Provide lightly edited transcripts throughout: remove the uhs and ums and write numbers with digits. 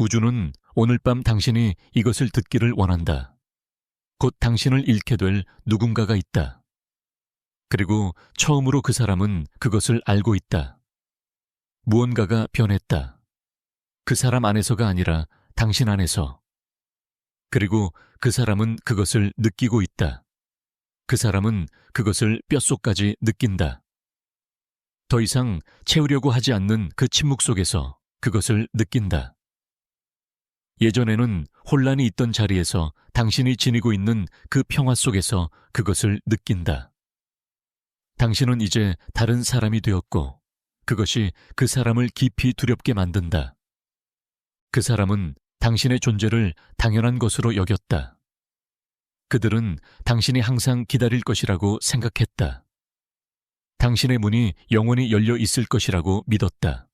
우주는 오늘 밤 당신이 이것을 듣기를 원한다. 곧 당신을 잃게 될 누군가가 있다. 그리고 처음으로 그 사람은 그것을 알고 있다. 무언가가 변했다. 그 사람 안에서가 아니라 당신 안에서. 그리고 그 사람은 그것을 느끼고 있다. 그 사람은 그것을 뼛속까지 느낀다. 더 이상 채우려고 하지 않는 그 침묵 속에서 그것을 느낀다. 예전에는 혼란이 있던 자리에서 당신이 지니고 있는 그 평화 속에서 그것을 느낀다. 당신은 이제 다른 사람이 되었고 그것이 그 사람을 깊이 두렵게 만든다. 그 사람은 당신의 존재를 당연한 것으로 여겼다. 그들은 당신이 항상 기다릴 것이라고 생각했다. 당신의 문이 영원히 열려 있을 것이라고 믿었다.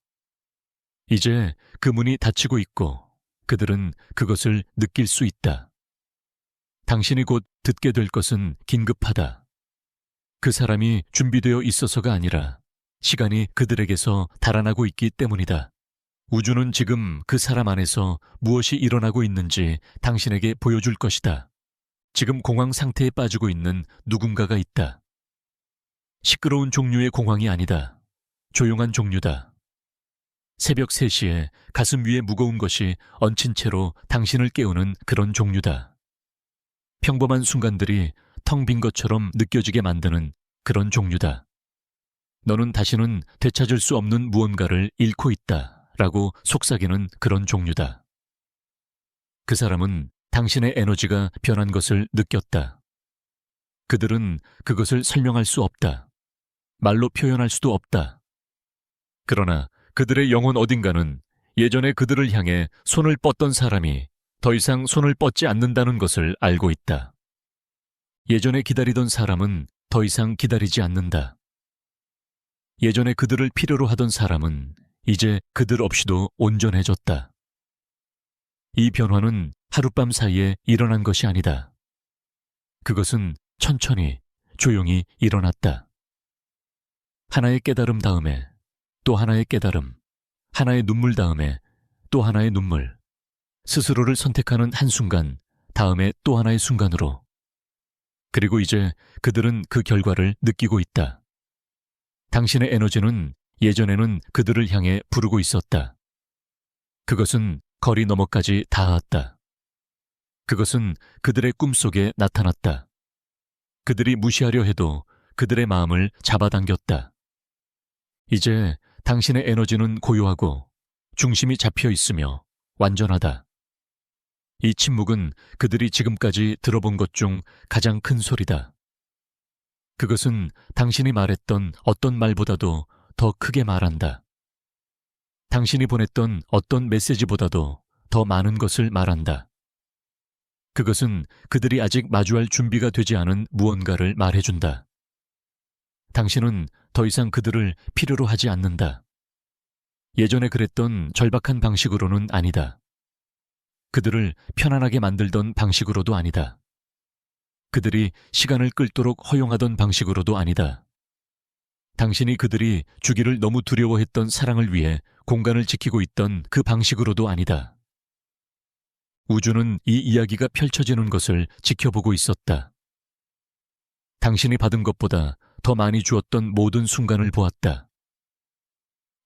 이제 그 문이 닫히고 있고 그들은 그것을 느낄 수 있다. 당신이 곧 듣게 될 것은 긴급하다. 그 사람이 준비되어 있어서가 아니라 시간이 그들에게서 달아나고 있기 때문이다. 우주는 지금 그 사람 안에서 무엇이 일어나고 있는지 당신에게 보여줄 것이다. 지금 공황 상태에 빠지고 있는 누군가가 있다. 시끄러운 종류의 공황이 아니다. 조용한 종류다. 새벽 3시에 가슴 위에 무거운 것이 얹힌 채로 당신을 깨우는 그런 종류다. 평범한 순간들이 텅 빈 것처럼 느껴지게 만드는 그런 종류다. 너는 다시는 되찾을 수 없는 무언가를 잃고 있다 라고 속삭이는 그런 종류다. 그 사람은 당신의 에너지가 변한 것을 느꼈다. 그들은 그것을 설명할 수 없다. 말로 표현할 수도 없다. 그러나 그들의 영혼 어딘가는 예전에 그들을 향해 손을 뻗던 사람이 더 이상 손을 뻗지 않는다는 것을 알고 있다. 예전에 기다리던 사람은 더 이상 기다리지 않는다. 예전에 그들을 필요로 하던 사람은 이제 그들 없이도 온전해졌다. 이 변화는 하룻밤 사이에 일어난 것이 아니다. 그것은 천천히, 조용히 일어났다. 하나의 깨달음 다음에 또 하나의 깨달음, 하나의 눈물 다음에 또 하나의 눈물, 스스로를 선택하는 한순간, 다음에 또 하나의 순간으로. 그리고 이제 그들은 그 결과를 느끼고 있다. 당신의 에너지는 예전에는 그들을 향해 부르고 있었다. 그것은 거리 너머까지 닿았다. 그것은 그들의 꿈속에 나타났다. 그들이 무시하려 해도 그들의 마음을 잡아당겼다. 이제 당신의 에너지는 고요하고 중심이 잡혀 있으며 완전하다. 이 침묵은 그들이 지금까지 들어본 것 중 가장 큰 소리다. 그것은 당신이 말했던 어떤 말보다도 더 크게 말한다. 당신이 보냈던 어떤 메시지보다도 더 많은 것을 말한다. 그것은 그들이 아직 마주할 준비가 되지 않은 무언가를 말해준다. 당신은 더 이상 그들을 필요로 하지 않는다. 예전에 그랬던 절박한 방식으로는 아니다. 그들을 편안하게 만들던 방식으로도 아니다. 그들이 시간을 끌도록 허용하던 방식으로도 아니다. 당신이 그들이 주기를 너무 두려워했던 사랑을 위해 공간을 지키고 있던 그 방식으로도 아니다. 우주는 이 이야기가 펼쳐지는 것을 지켜보고 있었다. 당신이 받은 것보다 더 많이 주었던 모든 순간을 보았다.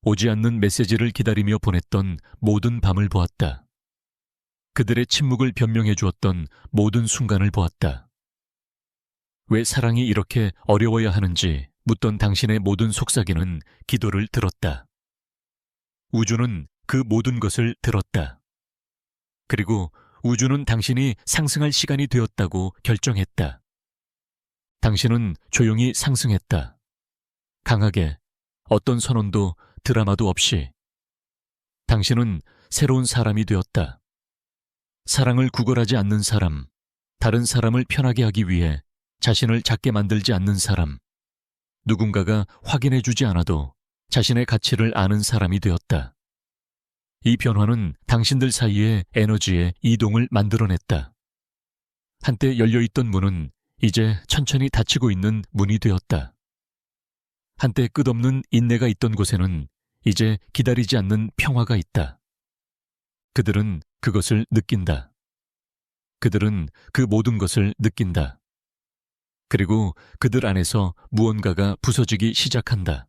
오지 않는 메시지를 기다리며 보냈던 모든 밤을 보았다. 그들의 침묵을 변명해 주었던 모든 순간을 보았다. 왜 사랑이 이렇게 어려워야 하는지 묻던 당신의 모든 속삭이는 기도를 들었다. 우주는 그 모든 것을 들었다. 그리고 우주는 당신이 상승할 시간이 되었다고 결정했다. 당신은 조용히 상승했다. 강하게, 어떤 선언도 드라마도 없이. 당신은 새로운 사람이 되었다. 사랑을 구걸하지 않는 사람, 다른 사람을 편하게 하기 위해 자신을 작게 만들지 않는 사람, 누군가가 확인해주지 않아도 자신의 가치를 아는 사람이 되었다. 이 변화는 당신들 사이의 에너지의 이동을 만들어냈다. 한때 열려있던 문은 이제 천천히 닫히고 있는 문이 되었다. 한때 끝없는 인내가 있던 곳에는 이제 기다리지 않는 평화가 있다. 그들은 그것을 느낀다. 그들은 그 모든 것을 느낀다. 그리고 그들 안에서 무언가가 부서지기 시작한다.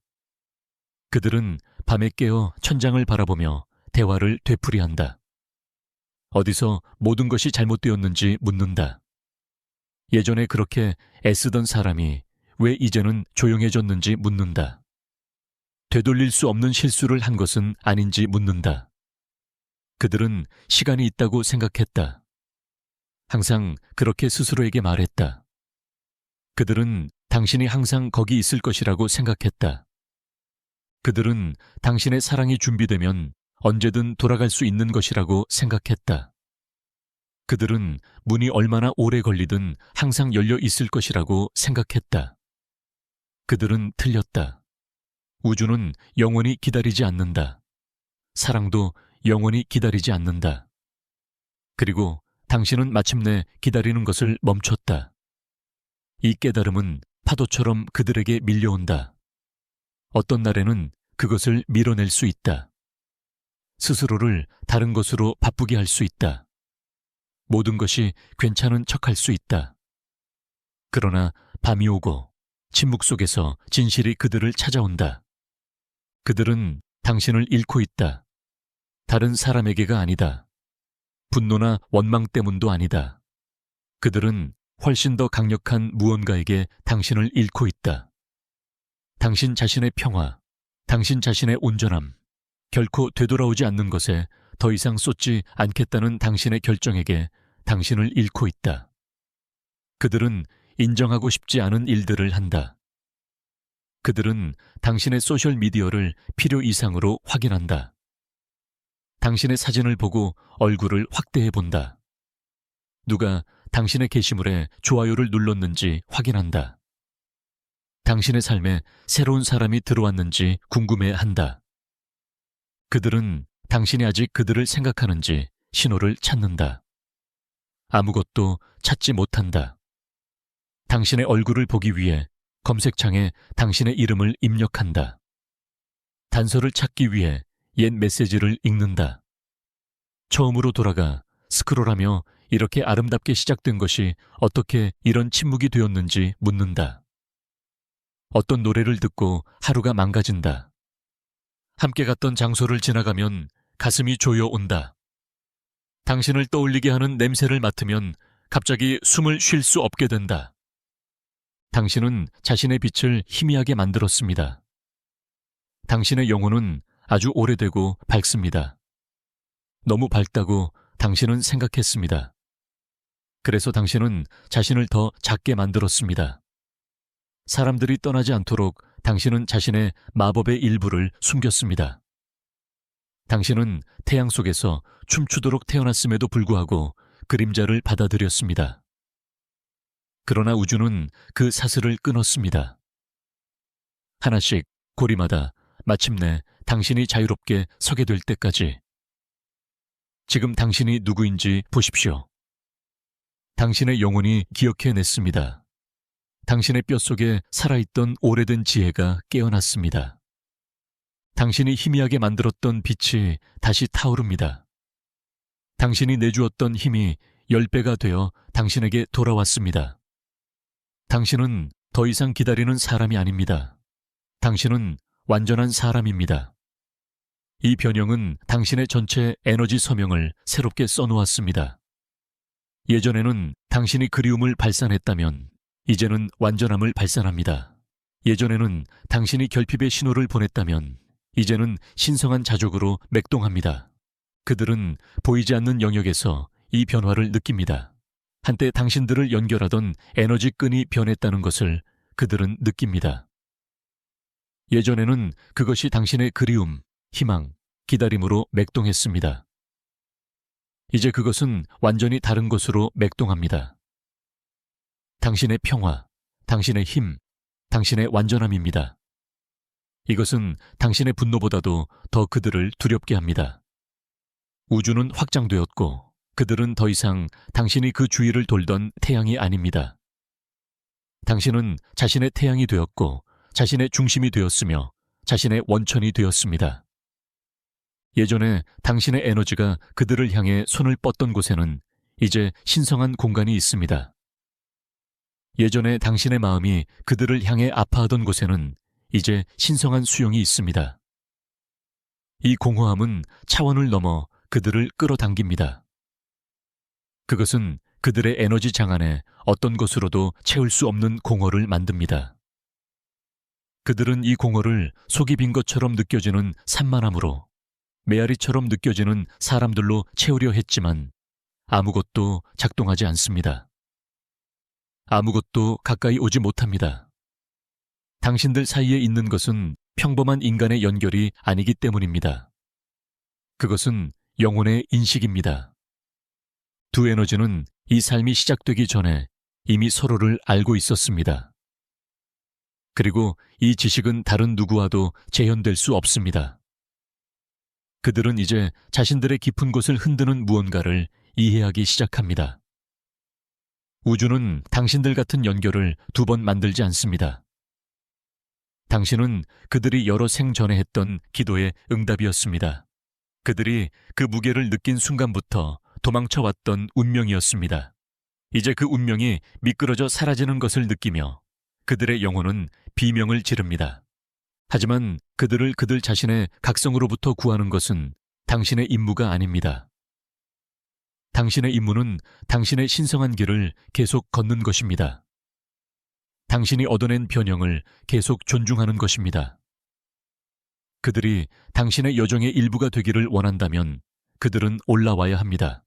그들은 밤에 깨어 천장을 바라보며 대화를 되풀이한다. 어디서 모든 것이 잘못되었는지 묻는다. 예전에 그렇게 애쓰던 사람이 왜 이제는 조용해졌는지 묻는다. 되돌릴 수 없는 실수를 한 것은 아닌지 묻는다. 그들은 시간이 있다고 생각했다. 항상 그렇게 스스로에게 말했다. 그들은 당신이 항상 거기 있을 것이라고 생각했다. 그들은 당신의 사랑이 준비되면 언제든 돌아갈 수 있는 것이라고 생각했다. 그들은 문이 얼마나 오래 걸리든 항상 열려 있을 것이라고 생각했다. 그들은 틀렸다. 우주는 영원히 기다리지 않는다. 사랑도 영원히 기다리지 않는다. 그리고 당신은 마침내 기다리는 것을 멈췄다. 이 깨달음은 파도처럼 그들에게 밀려온다. 어떤 날에는 그것을 밀어낼 수 있다. 스스로를 다른 것으로 바쁘게 할 수 있다. 모든 것이 괜찮은 척할 수 있다. 그러나 밤이 오고 침묵 속에서 진실이 그들을 찾아온다. 그들은 당신을 잃고 있다. 다른 사람에게가 아니다. 분노나 원망 때문도 아니다. 그들은 훨씬 더 강력한 무언가에게 당신을 잃고 있다. 당신 자신의 평화, 당신 자신의 온전함, 결코 되돌아오지 않는 것에 더 이상 쏟지 않겠다는 당신의 결정에게 당신을 잃고 있다. 그들은 인정하고 싶지 않은 일들을 한다. 그들은 당신의 소셜미디어를 필요 이상으로 확인한다. 당신의 사진을 보고 얼굴을 확대해 본다. 누가 당신의 게시물에 좋아요를 눌렀는지 확인한다. 당신의 삶에 새로운 사람이 들어왔는지 궁금해한다. 그들은 당신이 아직 그들을 생각하는지 신호를 찾는다. 아무것도 찾지 못한다. 당신의 얼굴을 보기 위해 검색창에 당신의 이름을 입력한다. 단서를 찾기 위해 옛 메시지를 읽는다. 처음으로 돌아가 스크롤하며 이렇게 아름답게 시작된 것이 어떻게 이런 침묵이 되었는지 묻는다. 어떤 노래를 듣고 하루가 망가진다. 함께 갔던 장소를 지나가면 가슴이 조여온다. 당신을 떠올리게 하는 냄새를 맡으면 갑자기 숨을 쉴 수 없게 된다. 당신은 자신의 빛을 희미하게 만들었습니다. 당신의 영혼은 아주 오래되고 밝습니다. 너무 밝다고 당신은 생각했습니다. 그래서 당신은 자신을 더 작게 만들었습니다. 사람들이 떠나지 않도록 당신은 자신의 마법의 일부를 숨겼습니다. 당신은 태양 속에서 춤추도록 태어났음에도 불구하고 그림자를 받아들였습니다. 그러나 우주는 그 사슬을 끊었습니다. 하나씩 고리마다 마침내 당신이 자유롭게 서게 될 때까지. 지금 당신이 누구인지 보십시오. 당신의 영혼이 기억해냈습니다. 당신의 뼛속에 살아있던 오래된 지혜가 깨어났습니다. 당신이 희미하게 만들었던 빛이 다시 타오릅니다. 당신이 내주었던 힘이 10배가 되어 당신에게 돌아왔습니다. 당신은 더 이상 기다리는 사람이 아닙니다. 당신은 완전한 사람입니다. 이 변형은 당신의 전체 에너지 서명을 새롭게 써놓았습니다. 예전에는 당신이 그리움을 발산했다면 이제는 완전함을 발산합니다. 예전에는 당신이 결핍의 신호를 보냈다면 이제는 신성한 자족으로 맥동합니다. 그들은 보이지 않는 영역에서 이 변화를 느낍니다. 한때 당신들을 연결하던 에너지 끈이 변했다는 것을 그들은 느낍니다. 예전에는 그것이 당신의 그리움, 희망, 기다림으로 맥동했습니다. 이제 그것은 완전히 다른 것으로 맥동합니다. 당신의 평화, 당신의 힘, 당신의 완전함입니다. 이것은 당신의 분노보다도 더 그들을 두렵게 합니다. 우주는 확장되었고 그들은 더 이상 당신이 그 주위를 돌던 태양이 아닙니다. 당신은 자신의 태양이 되었고 자신의 중심이 되었으며 자신의 원천이 되었습니다. 예전에 당신의 에너지가 그들을 향해 손을 뻗던 곳에는 이제 신성한 공간이 있습니다. 예전에 당신의 마음이 그들을 향해 아파하던 곳에는 이제 신성한 수용이 있습니다. 이 공허함은 차원을 넘어 그들을 끌어당깁니다. 그것은 그들의 에너지 장안에 어떤 것으로도 채울 수 없는 공허를 만듭니다. 그들은 이 공허를 속이 빈 것처럼 느껴지는 산만함으로, 메아리처럼 느껴지는 사람들로 채우려 했지만 아무것도 작동하지 않습니다. 아무것도 가까이 오지 못합니다. 당신들 사이에 있는 것은 평범한 인간의 연결이 아니기 때문입니다. 그것은 영혼의 인식입니다. 두 에너지는 이 삶이 시작되기 전에 이미 서로를 알고 있었습니다. 그리고 이 지식은 다른 누구와도 재현될 수 없습니다. 그들은 이제 자신들의 깊은 곳을 흔드는 무언가를 이해하기 시작합니다. 우주는 당신들 같은 연결을 두 번 만들지 않습니다. 당신은 그들이 여러 생 전에 했던 기도의 응답이었습니다. 그들이 그 무게를 느낀 순간부터 도망쳐왔던 운명이었습니다. 이제 그 운명이 미끄러져 사라지는 것을 느끼며 그들의 영혼은 비명을 지릅니다. 하지만 그들을 그들 자신의 각성으로부터 구하는 것은 당신의 임무가 아닙니다. 당신의 임무는 당신의 신성한 길을 계속 걷는 것입니다. 당신이 얻어낸 변형을 계속 존중하는 것입니다. 그들이 당신의 여정의 일부가 되기를 원한다면 그들은 올라와야 합니다.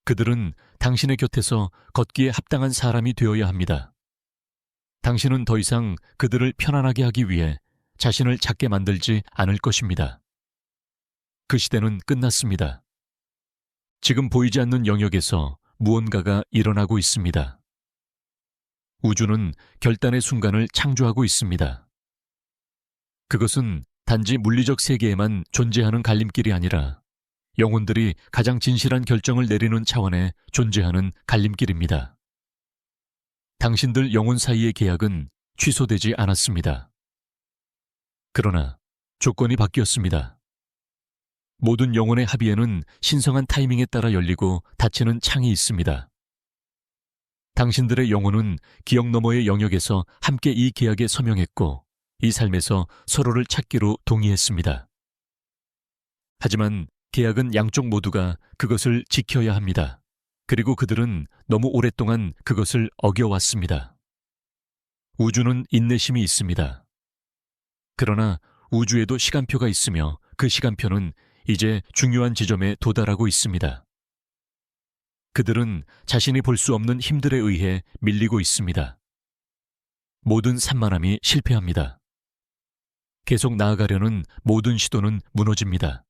그들은 당신의 곁에서 걷기에 합당한 사람이 되어야 합니다. 당신은 더 이상 그들을 편안하게 하기 위해 자신을 작게 만들지 않을 것입니다. 그 시대는 끝났습니다. 지금 보이지 않는 영역에서 무언가가 일어나고 있습니다. 우주는 결단의 순간을 창조하고 있습니다. 그것은 단지 물리적 세계에만 존재하는 갈림길이 아니라 영혼들이 가장 진실한 결정을 내리는 차원에 존재하는 갈림길입니다. 당신들 영혼 사이의 계약은 취소되지 않았습니다. 그러나 조건이 바뀌었습니다. 모든 영혼의 합의에는 신성한 타이밍에 따라 열리고 닫히는 창이 있습니다. 당신들의 영혼은 기억 너머의 영역에서 함께 이 계약에 서명했고 이 삶에서 서로를 찾기로 동의했습니다. 하지만 계약은 양쪽 모두가 그것을 지켜야 합니다. 그리고 그들은 너무 오랫동안 그것을 어겨왔습니다. 우주는 인내심이 있습니다. 그러나 우주에도 시간표가 있으며 그 시간표는 이제 중요한 지점에 도달하고 있습니다. 그들은 자신이 볼 수 없는 힘들에 의해 밀리고 있습니다. 모든 산만함이 실패합니다. 계속 나아가려는 모든 시도는 무너집니다.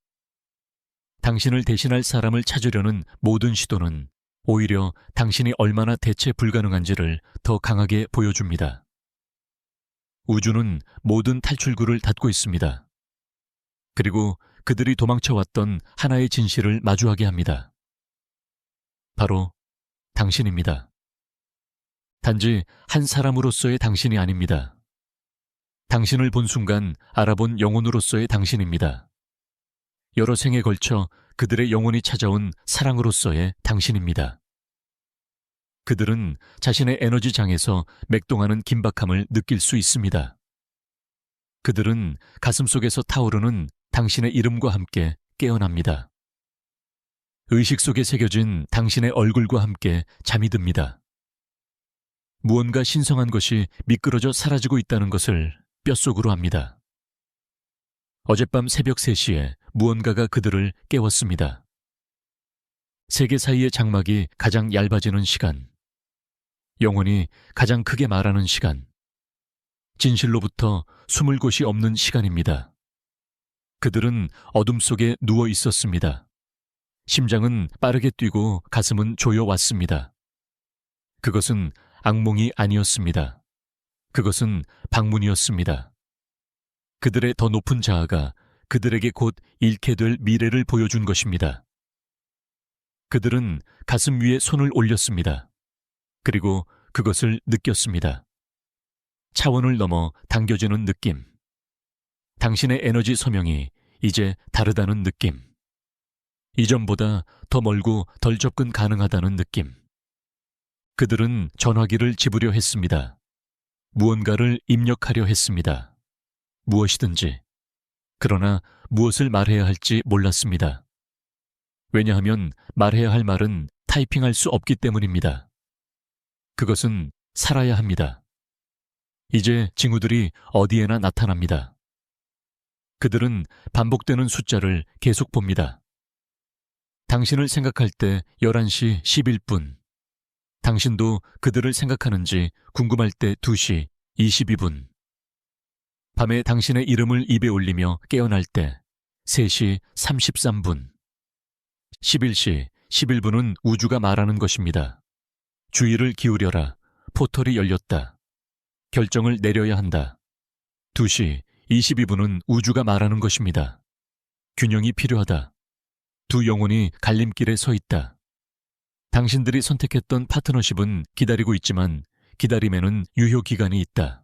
당신을 대신할 사람을 찾으려는 모든 시도는 오히려 당신이 얼마나 대체 불가능한지를 더 강하게 보여줍니다. 우주는 모든 탈출구를 닫고 있습니다. 그리고 그들이 도망쳐왔던 하나의 진실을 마주하게 합니다. 바로 당신입니다. 단지 한 사람으로서의 당신이 아닙니다. 당신을 본 순간 알아본 영혼으로서의 당신입니다. 여러 생에 걸쳐 그들의 영혼이 찾아온 사랑으로서의 당신입니다. 그들은 자신의 에너지 장에서 맥동하는 긴박함을 느낄 수 있습니다. 그들은 가슴속에서 타오르는 당신의 이름과 함께 깨어납니다. 의식 속에 새겨진 당신의 얼굴과 함께 잠이 듭니다. 무언가 신성한 것이 미끄러져 사라지고 있다는 것을 뼛속으로 압니다. 어젯밤 새벽 3시에 무언가가 그들을 깨웠습니다. 세계 사이의 장막이 가장 얇아지는 시간, 영혼이 가장 크게 말하는 시간, 진실로부터 숨을 곳이 없는 시간입니다. 그들은 어둠 속에 누워 있었습니다. 심장은 빠르게 뛰고 가슴은 조여왔습니다. 그것은 악몽이 아니었습니다. 그것은 방문이었습니다. 그들의 더 높은 자아가 그들에게 곧 잃게 될 미래를 보여준 것입니다. 그들은 가슴 위에 손을 올렸습니다. 그리고 그것을 느꼈습니다. 차원을 넘어 당겨지는 느낌. 당신의 에너지 서명이 이제 다르다는 느낌. 이전보다 더 멀고 덜 접근 가능하다는 느낌. 그들은 전화기를 집으려 했습니다. 무언가를 입력하려 했습니다. 무엇이든지. 그러나 무엇을 말해야 할지 몰랐습니다. 왜냐하면 말해야 할 말은 타이핑할 수 없기 때문입니다. 그것은 살아야 합니다. 이제 징후들이 어디에나 나타납니다. 그들은 반복되는 숫자를 계속 봅니다. 당신을 생각할 때 11시 11분. 당신도 그들을 생각하는지 궁금할 때 2시 22분. 밤에 당신의 이름을 입에 올리며 깨어날 때 3시 33분. 11시 11분은 우주가 말하는 것입니다. 주의를 기울여라. 포털이 열렸다. 결정을 내려야 한다. 2시 22분은 우주가 말하는 것입니다. 균형이 필요하다. 두 영혼이 갈림길에 서 있다. 당신들이 선택했던 파트너십은 기다리고 있지만 기다림에는 유효기간이 있다.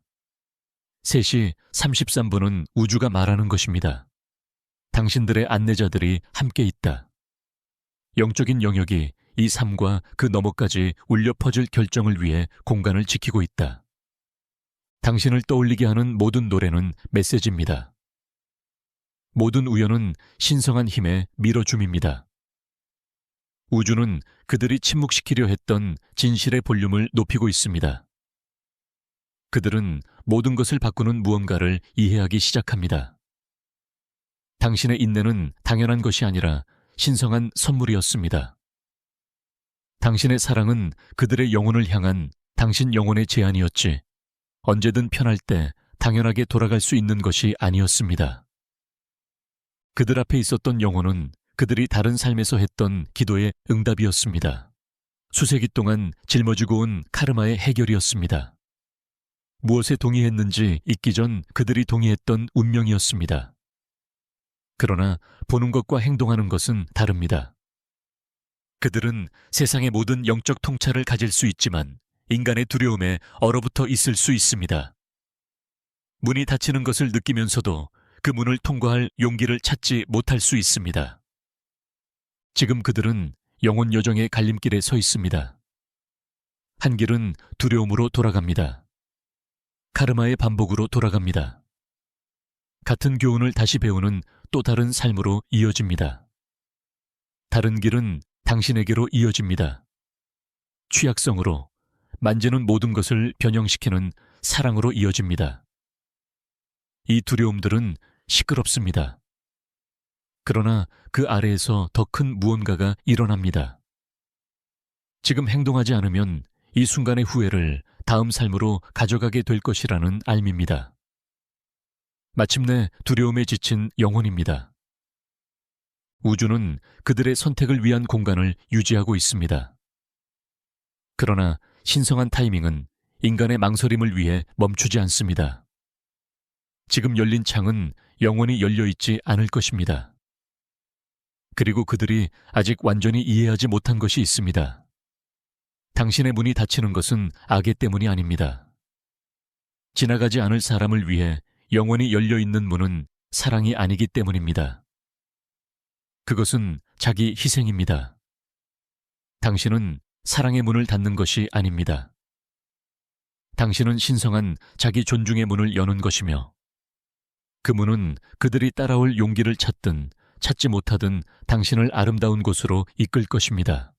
3시 33분은 우주가 말하는 것입니다. 당신들의 안내자들이 함께 있다. 영적인 영역이 이 삶과 그 너머까지 울려 퍼질 결정을 위해 공간을 지키고 있다. 당신을 떠올리게 하는 모든 노래는 메시지입니다. 모든 우연은 신성한 힘의 밀어줌입니다. 우주는 그들이 침묵시키려 했던 진실의 볼륨을 높이고 있습니다. 그들은 모든 것을 바꾸는 무언가를 이해하기 시작합니다. 당신의 인내는 당연한 것이 아니라 신성한 선물이었습니다. 당신의 사랑은 그들의 영혼을 향한 당신 영혼의 제안이었지, 언제든 편할 때 당연하게 돌아갈 수 있는 것이 아니었습니다. 그들 앞에 있었던 영혼은 그들이 다른 삶에서 했던 기도의 응답이었습니다. 수세기 동안 짊어지고 온 카르마의 해결이었습니다. 무엇에 동의했는지 잊기 전 그들이 동의했던 운명이었습니다. 그러나 보는 것과 행동하는 것은 다릅니다. 그들은 세상의 모든 영적 통찰을 가질 수 있지만 인간의 두려움에 얼어붙어 있을 수 있습니다. 문이 닫히는 것을 느끼면서도 그 문을 통과할 용기를 찾지 못할 수 있습니다. 지금 그들은 영혼 여정의 갈림길에 서 있습니다. 한 길은 두려움으로 돌아갑니다. 카르마의 반복으로 돌아갑니다. 같은 교훈을 다시 배우는 또 다른 삶으로 이어집니다. 다른 길은 당신에게로 이어집니다. 취약성으로, 만지는 모든 것을 변형시키는 사랑으로 이어집니다. 이 두려움들은 시끄럽습니다. 그러나 그 아래에서 더 큰 무언가가 일어납니다. 지금 행동하지 않으면 이 순간의 후회를 다음 삶으로 가져가게 될 것이라는 알미입니다. 마침내 두려움에 지친 영혼입니다. 우주는 그들의 선택을 위한 공간을 유지하고 있습니다. 그러나 신성한 타이밍은 인간의 망설임을 위해 멈추지 않습니다. 지금 열린 창은 영원히 열려있지 않을 것입니다. 그리고 그들이 아직 완전히 이해하지 못한 것이 있습니다. 당신의 문이 닫히는 것은 악의 때문이 아닙니다. 지나가지 않을 사람을 위해 영원히 열려있는 문은 사랑이 아니기 때문입니다. 그것은 자기 희생입니다. 당신은 사랑의 문을 닫는 것이 아닙니다. 당신은 신성한 자기 존중의 문을 여는 것이며 그 문은 그들이 따라올 용기를 찾든 찾지 못하든 당신을 아름다운 곳으로 이끌 것입니다.